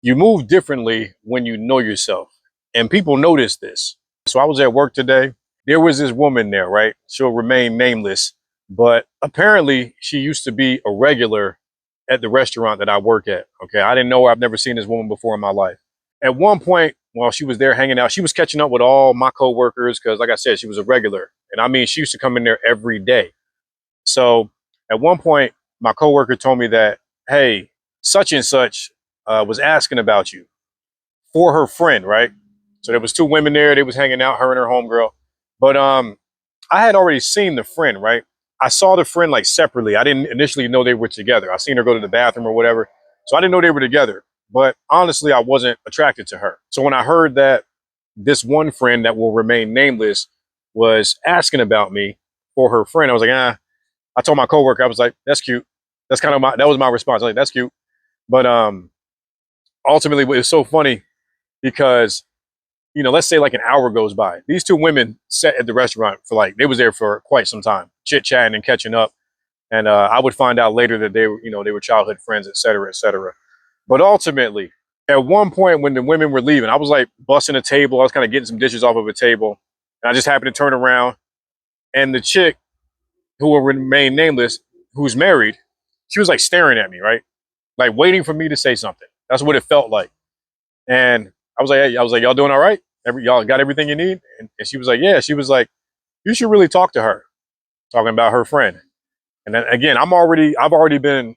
You move differently when you know yourself, and people notice this. So I was at work today. There was this woman there, right? She'll remain nameless, but apparently she used to be a regular at the restaurant that I work at. Okay. I didn't know her. I've never seen this woman before in my life. At one point, while she was there hanging out, she was catching up with all my coworkers because, like I said, she was a regular. And I mean, she used to come in there every day. So at one point, my coworker told me that, hey, such and such was asking about you for her friend, right? So there was two women there. They was hanging out, her and her homegirl. But I had already seen the friend, right? I saw the friend like separately. I didn't initially know they were together. I seen her go to the bathroom or whatever. So I didn't know they were together. But honestly, I wasn't attracted to her. So when I heard that this one friend that will remain nameless was asking about me for her friend, I was like, ah. I told my coworker, I was like, that's cute. That's kind of that was my response. I was like, that's cute. But ultimately, it was so funny because, let's say like an hour goes by. These two women sat at the restaurant for they was there for quite some time, chit chatting and catching up. And I would find out later that they were childhood friends, et cetera, et cetera. But ultimately, at one point when the women were leaving, I was like busting a table. I was kind of getting some dishes off of a table. And I just happened to turn around, and the chick who will remain nameless, who's married, she was like staring at me, right? Like waiting for me to say something. That's what it felt like. And I was like, hey, y'all doing all right? Y'all got everything you need? And she was like, yeah. She was like, you should really talk to her, talking about her friend. And then again, I've already been,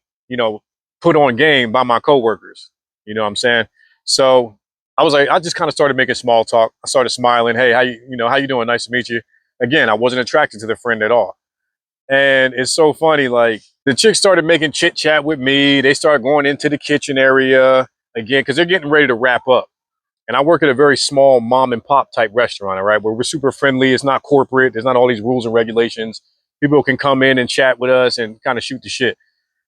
put on game by my coworkers. You know what I'm saying? So I was like, I just kind of started making small talk. I started smiling. Hey, how you doing? Nice to meet you. Again, I wasn't attracted to the friend at all. And it's so funny, like the chicks started making chit chat with me. They started going into the kitchen area again, because they're getting ready to wrap up. And I work at a very small mom and pop type restaurant, all right, where we're super friendly. It's not corporate. There's not all these rules and regulations. People can come in and chat with us and kind of shoot the shit.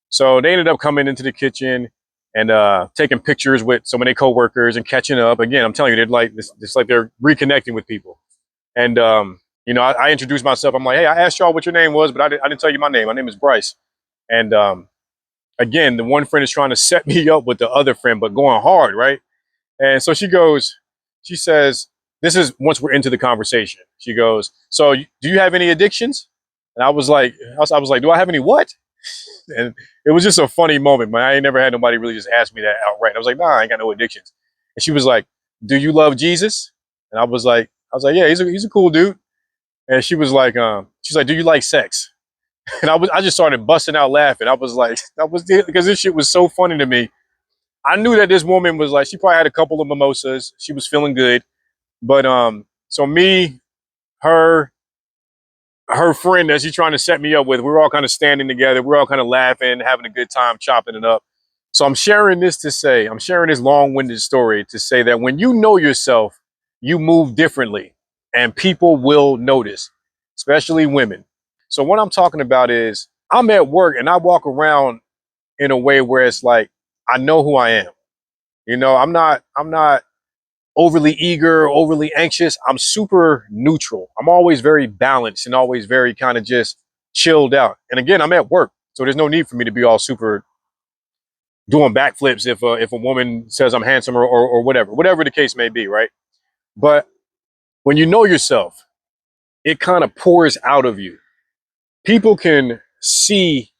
So they ended up coming into the kitchen and taking pictures with some of their coworkers and catching up. Again, I'm telling you, they're like it's like they're reconnecting with people. And I introduced myself. I'm like, hey, I asked y'all what your name was, but I didn't tell you my name. My name is Bryce. And again, the one friend is trying to set me up with the other friend, but going hard, right? And so she says, this is once we're into the conversation. She goes, so do you have any addictions? And I was like, do I have any what? And it was just a funny moment, man. I ain't never had nobody really just ask me that outright. I was like, nah, I ain't got no addictions. And she was like, do you love Jesus? And I was like, yeah, he's a cool dude. And she's like, do you like sex? And I just started busting out laughing. I was like, because this shit was so funny to me. I knew that this woman was like, she probably had a couple of mimosas. She was feeling good. But so me, her friend that she's trying to set me up with, we were all kind of standing together. We're all kind of laughing, having a good time, chopping it up. So I'm sharing this long-winded story to say that when you know yourself, you move differently and people will notice, especially women. So what I'm talking about is I'm at work and I walk around in a way where it's like, I know who I am. I'm not overly eager, overly anxious. I'm super neutral. I'm always very balanced and always very kind of just chilled out. And again, I'm at work, so there's no need for me to be all super doing backflips if a woman says I'm handsome or whatever the case may be, right? But when you know yourself, it kind of pours out of you. People can see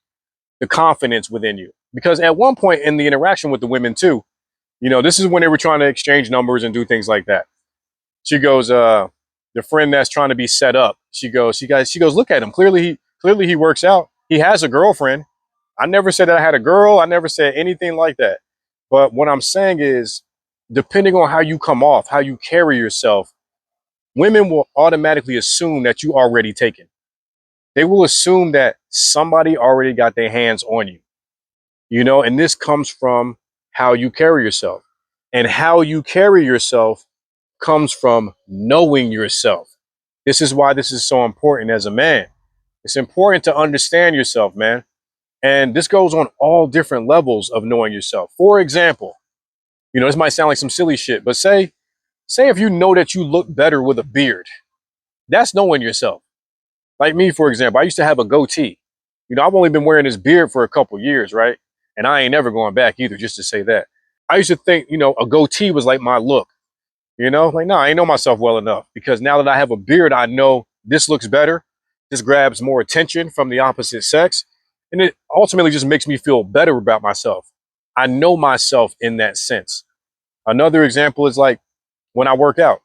the confidence within you because at one point in the interaction with the women too, this is when they were trying to exchange numbers and do things like that. She goes, the friend that's trying to be set up, she goes, look at him. Clearly he works out. He has a girlfriend. I never said that I had a girl. I never said anything like that. But what I'm saying is, depending on how you come off, how you carry yourself, women will automatically assume that you already taken. They will assume that somebody already got their hands on you, and this comes from how you carry yourself. And how you carry yourself comes from knowing yourself. This is why this is so important as a man. It's important to understand yourself, man. And this goes on all different levels of knowing yourself. For example, this might sound like some silly shit, but say if you know that you look better with a beard, that's knowing yourself. Like me, for example, I used to have a goatee. I've only been wearing this beard for a couple years, right? And I ain't never going back either, just to say that. I used to think, you know, a goatee was like my look, you know, like, no, I ain't know myself well enough, because now that I have a beard, I know this looks better. This grabs more attention from the opposite sex. And it ultimately just makes me feel better about myself. I know myself in that sense. Another example is like when I work out,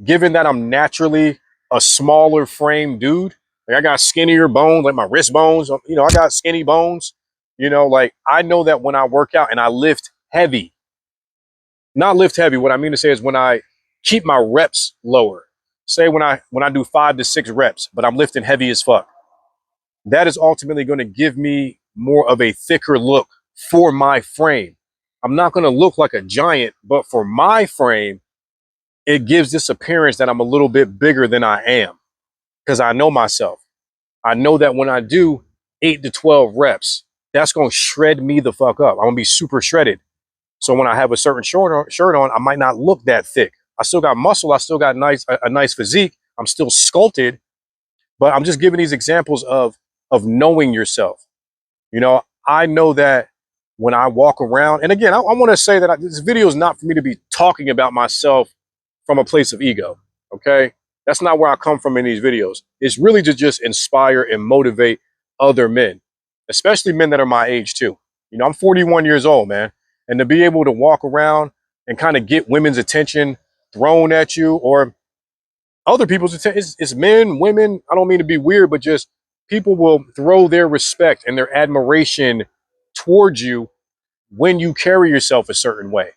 given that I'm naturally a smaller frame dude, like I got skinnier bones, like my wrist bones, you know, I got skinny bones, you know, like I know that when I work out and I lift heavy, not lift heavy, what I mean to say is when I keep my reps lower, say when I do 5 to 6 reps, but I'm lifting heavy as fuck, that is ultimately going to give me more of a thicker look for my frame. I'm not going to look like a giant, but for my frame, it gives this appearance that I'm a little bit bigger than I am, because I know myself. I know that when I do 8 to 12 reps, that's going to shred me the fuck up. I'm going to be super shredded. So when I have a certain shirt on, I might not look that thick. I still got muscle. I still got a nice physique. I'm still sculpted, but I'm just giving these examples of knowing yourself. You know, I know that when I walk around, and again, I want to say that this video is not for me to be talking about myself from a place of ego. Okay. That's not where I come from in these videos. It's really to just inspire and motivate other men, especially men that are my age too. You know, I'm 41 years old, man. And to be able to walk around and kind of get women's attention thrown at you, or other people's attention, it's men, women. I don't mean to be weird, but just people will throw their respect and their admiration towards you when you carry yourself a certain way.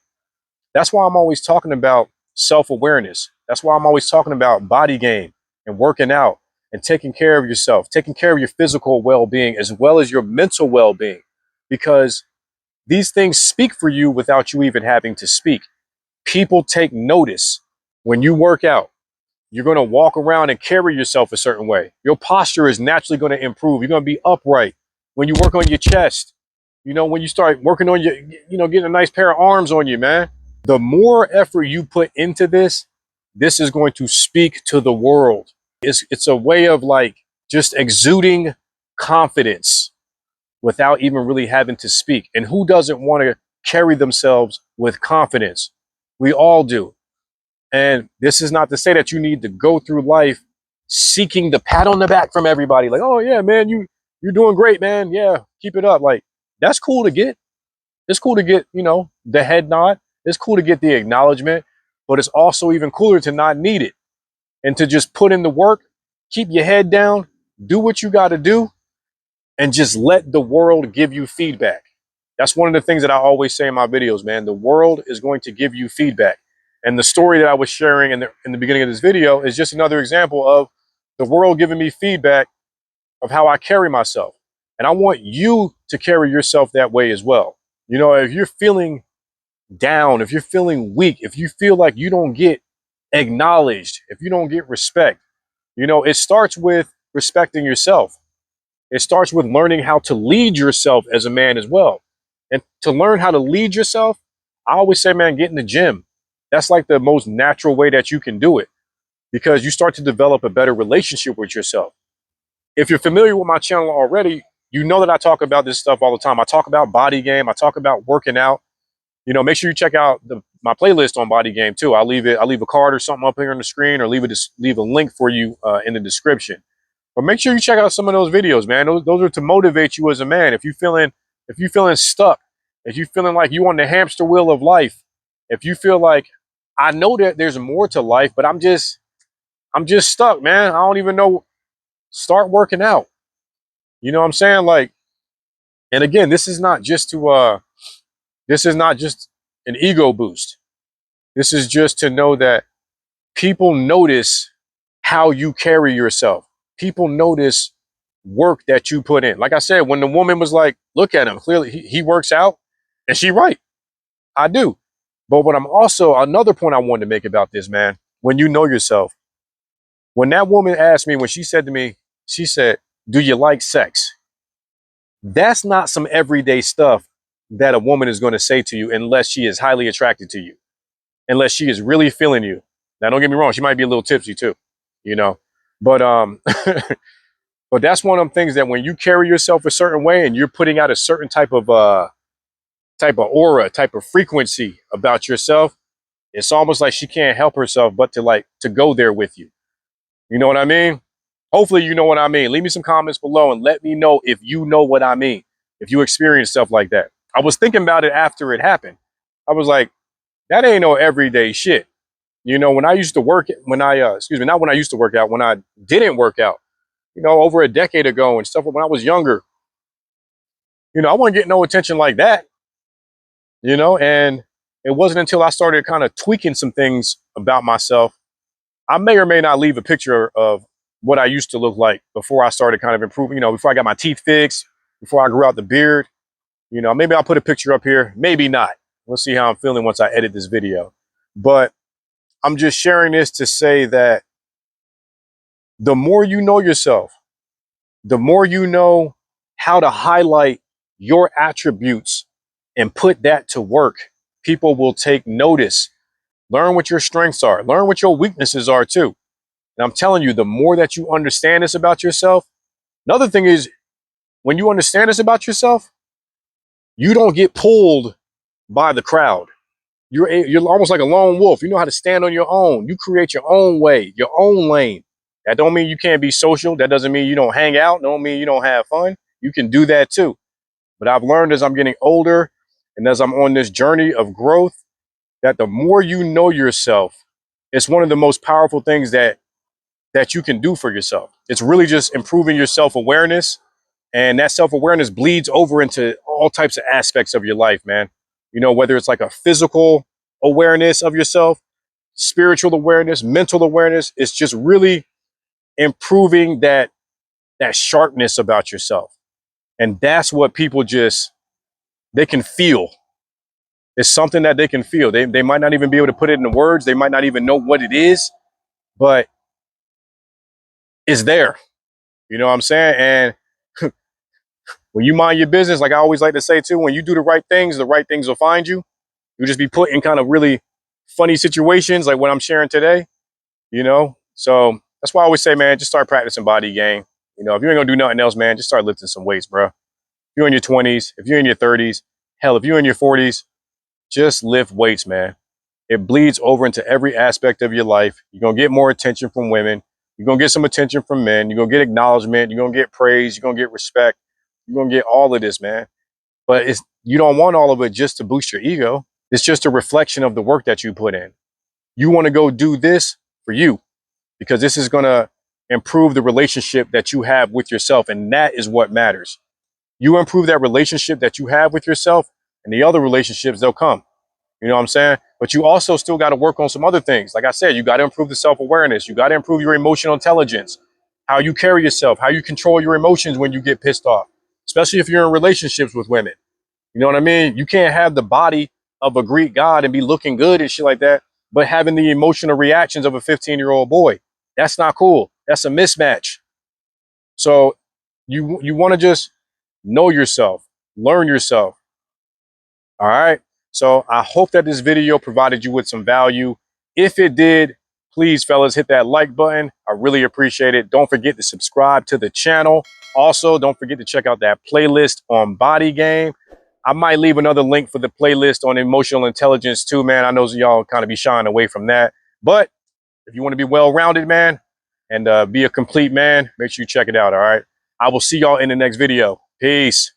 That's why I'm always talking about self-awareness. That's why I'm always talking about body game and working out and taking care of yourself, taking care of your physical well-being as well as your mental well-being, because these things speak for you without you even having to speak. People take notice when you work out. You're going to walk around and carry yourself a certain way. Your posture is naturally going to improve. You're going to be upright. When you work on your chest, you know, when you start working on your, you know, getting a nice pair of arms on you, man, the more effort you put into this, this is going to speak to the world. It's a way of like just exuding confidence without even really having to speak. And who doesn't want to carry themselves with confidence? We all do. And this is not to say that you need to go through life seeking the pat on the back from everybody. Like, oh yeah, man, you're doing great, man. Yeah, keep it up. Like, that's cool to get. It's cool to get, you know, the head nod. It's cool to get the acknowledgement, but it's also even cooler to not need it and to just put in the work, keep your head down, do what you got to do, and just let the world give you feedback. That's one of the things that I always say in my videos, man. The world is going to give you feedback. And the story that I was sharing in the beginning of this video is just another example of the world giving me feedback of how I carry myself. And I want you to carry yourself that way as well. You know, if you're feeling down, if you're feeling weak, if you feel like you don't get acknowledged, if you don't get respect, you know, it starts with respecting yourself. It starts with learning how to lead yourself as a man as well. And to learn how to lead yourself, I always say, man, get in the gym. That's like the most natural way that you can do it, because you start to develop a better relationship with yourself. If you're familiar with my channel already, you know that I talk about this stuff all the time. I talk about body game. I talk about working out. You know, make sure you check out my playlist on body game too. I'll leave a card or something up here on the screen, or leave a link for you in the description. But make sure you check out some of those videos, man. Those are to motivate you as a man. If you're feeling stuck, if you're feeling like you on the hamster wheel of life, if you feel like, I know that there's more to life, but I'm just stuck, man. I don't even know. Start working out. You know what I'm saying? Like, and again, this is not just an ego boost. This is just to know that people notice how you carry yourself. People notice work that you put in. Like I said, when the woman was like, look at him, clearly he works out, and she right. I do. But what I'm also, another point I wanted to make about this, man, when you know yourself, when that woman asked me, when she said to me, she said, do you like sex? That's not some everyday stuff that a woman is going to say to you unless she is highly attracted to you, unless she is really feeling you. Now, don't get me wrong. She might be a little tipsy too, you know, but, but that's one of them things that when you carry yourself a certain way and you're putting out a certain type of type of aura, type of frequency about yourself. It's almost like she can't help herself but to go there with you. You know what I mean? Hopefully you know what I mean. Leave me some comments below and let me know if you know what I mean. If you experience stuff like that. I was thinking about it after it happened. I was like, that ain't no everyday shit. You know, when I used to work, not when I used to work out, when I didn't work out, over a decade ago and stuff, when I was younger, I wasn't getting no attention like that, and it wasn't until I started kind of tweaking some things about myself. I may or may not leave a picture of what I used to look like before I started kind of improving, before I got my teeth fixed, before I grew out the beard. Maybe I'll put a picture up here, maybe not. We'll see how I'm feeling once I edit this video. But I'm just sharing this to say that the more you know yourself, the more you know how to highlight your attributes and put that to work, people will take notice. Learn what your strengths are. Learn what your weaknesses are too. And I'm telling you, the more that you understand this about yourself, another thing is when you understand this about yourself, you don't get pulled by the crowd. You're almost like a lone wolf. You know how to stand on your own. You create your own way, your own lane. That don't mean you can't be social. That doesn't mean you don't hang out. Don't mean you don't have fun. You can do that too. But I've learned as I'm getting older and as I'm on this journey of growth, that the more you know yourself, it's one of the most powerful things that you can do for yourself. It's really just improving your self-awareness. And that self-awareness bleeds over into all types of aspects of your life, man. Whether it's like a physical awareness of yourself, spiritual awareness, mental awareness, it's just really improving that sharpness about yourself. And that's what people they can feel. It's something that they can feel. They might not even be able to put it into words. They might not even know what it is, but it's there. You know what I'm saying? And when you mind your business, like I always like to say too, when you do the right things will find you. You'll just be put in kind of really funny situations like what I'm sharing today. So that's why I always say, man, just start practicing body game. If you ain't gonna do nothing else, man, just start lifting some weights, bro. If you're in your 20s, if you're in your 30s, hell, if you're in your 40s, just lift weights, man. It bleeds over into every aspect of your life. You're gonna get more attention from women. You're gonna get some attention from men. You're gonna get acknowledgement. You're gonna get praise. You're gonna get respect. You're gonna get all of this, man. But you don't want all of it just to boost your ego. It's just a reflection of the work that you put in. You want to go do this for you because this is going to improve the relationship that you have with yourself. And that is what matters. You improve that relationship that you have with yourself and the other relationships, they'll come. You know what I'm saying? But you also still got to work on some other things. Like I said, you got to improve the self-awareness. You got to improve your emotional intelligence, how you carry yourself, how you control your emotions when you get pissed off, especially if you're in relationships with women. You know what I mean? You can't have the body of a Greek god and be looking good and shit like that, but having the emotional reactions of a 15-year-old boy. That's not cool. That's a mismatch. So you want to just know yourself, learn yourself. All right. So I hope that this video provided you with some value. If it did, please, fellas, hit that like button. I really appreciate it. Don't forget to subscribe to the channel. Also, don't forget to check out that playlist on Body Game. I might leave another link for the playlist on emotional intelligence too, man. I know y'all kind of be shying away from that. But if you want to be well-rounded, man, and be a complete man, make sure you check it out, all right? I will see y'all in the next video. Peace.